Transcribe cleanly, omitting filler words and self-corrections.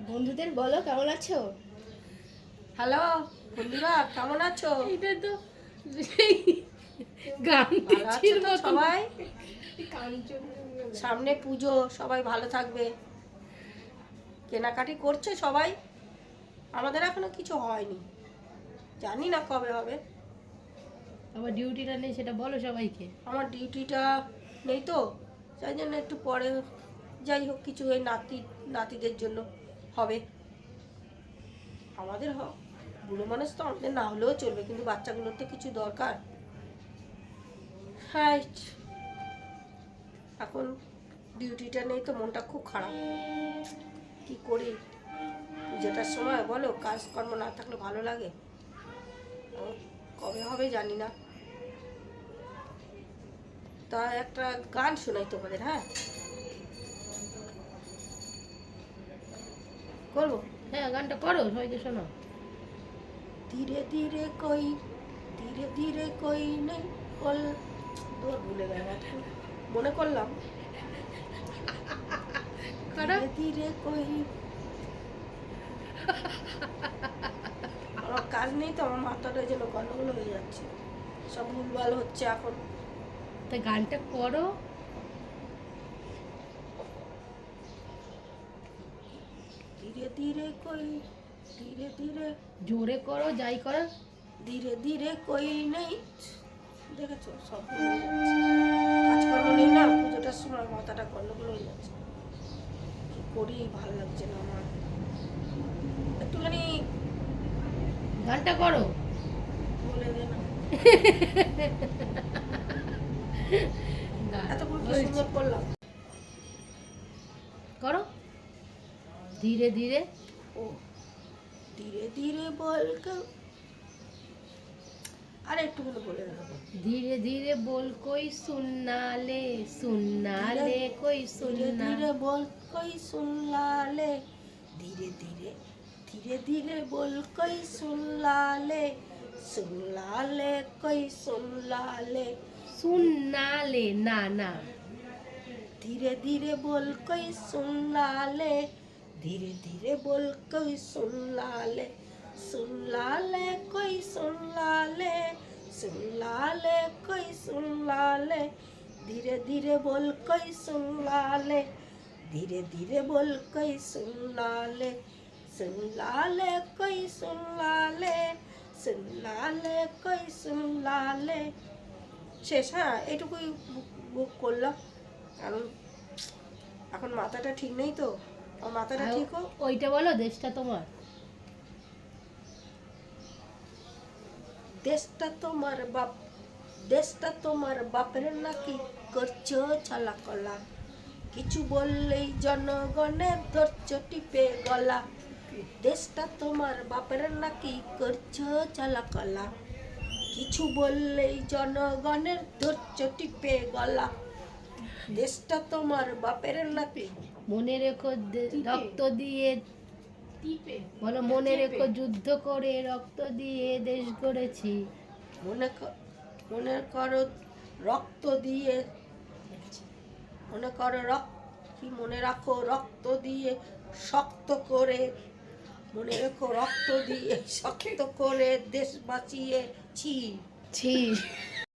বন্ধুদের বলো কেমন আছো। হ্যালো বন্ধুরা, কেমন আছো? এটা তো গান ভালো আছো তো সবাই? কাঞ্চনজঙ্ঘা সামনে পুজো, সবাই ভালো থাকবে। কেনাকাটি করছে সবাই? আমাদের এখনো কিছু হয়নি, জানি না কবে হবে। আবার ডিউটিটা নেই সেটা বলো সবাইকে। আমার ডিউটিটা নেই তো, তাই জন্য একটু পরে, যাই হোক কিছু এই নাতিদের জন্য হবে। আমাদের বুড়ো মানুষ তো আমাদের না হলেও চলবে, কিন্তু বাচ্চাগুলোর তো কিছু দরকার। হ্যাঁ, এখন ডিউটিটা নেই তো মনটা খুব খারাপ। কি করি পুজোটার সময়, বলো? কাজকর্ম না থাকলে ভালো লাগে? কবে হবে জানি না। তা একটা গান শোনাই তোমাদের, হ্যাঁ করবো? হ্যাঁ গানটা করো, সবাইকে শোনো। ধীরে ধীরে কই, ধীরে ধীরে কই নেই বল, তোর ভুলে গেলাম, মনে করলাম। ধীরে ধীরে কই, আমার কাজ নেই তো, আমার মাথাটা যেন গন্ডগোল হয়ে যাচ্ছে, সব ভুলভাল হচ্ছে এখন। তা গানটা করো। ধীরে ধীরে কই, ধীরে ধীরে, জোরে করো, যাই করো। ধীরে ধীরে কই নেই, দেখেছো সব ভুলে যাচ্ছে। কাজকর্ম নেই না, পুজোটার সময় মাথাটা গন্ডগোল হয়ে যাচ্ছে। কি করি ভালো লাগছে না আমার, একটুখানি গানটা করো। বলে দে না। এতক্ষণ কি সুন্দর করলাম। করো ধীরে ধীরে। ও ধীরে ধীরে বল আরে একটুখানি বলে দেবো। धीरे धीरे बोल कोई सुनना ले, सुनना ले कोई धीरे सुनना। धीरे बोल कोई सुन ला ले, धीरे धीरे, धीरे धीरे बोल कोई सुन ला ले, सुन ला ले कोई सुन ला ले, सुनना ले ना ना। धीरे धीरे बोल कोई सुन ला ले, धीरे धीरे बोल कोई सुन ला ले, सुन ला ले कोई सुन ला ले, सुन ला ले कोई सुन ला ले, धीरे धीरे बोल कोई सुन ला ले, धीरे धीरे बोल कोई सुन ला ले, सुन ला ले कोई सुन ला ले, सुन ला ले कोई सुन ला ले। শেষ। হ্যাঁ এইটুকুই বুক করলাম, কারণ এখন মাথাটা ঠিক নেই তো। আমার মাথাটা ঠিক হোক। ওইটা বলো, দেশটা তোমার। দেশটা তোমার বাপ, দেশটা তোমার বাপের নাকি করছো চালা কলা, কিছু বললেই জনগণের ধরছো টিপে গলা, দেশটা তোমার বাপের নাকি করছো চালা কলা, কিছু বললেই জনগণের ধরছো টিপে গলা, দেশটা তোমার বাপের নাকি। মনে রেখো রক্ত দিয়ে, বলো মনে রেখো যুদ্ধ করে রক্ত দিয়ে দেশ গড়েছি। মনে করো রক্ত দিয়ে, মনে করো কি মনে রাখো রক্ত দিয়ে শক্ত করে, মনে রেখো রক্ত দিয়ে শক্ত করে দেশ বাঁচিয়েছি। ছি।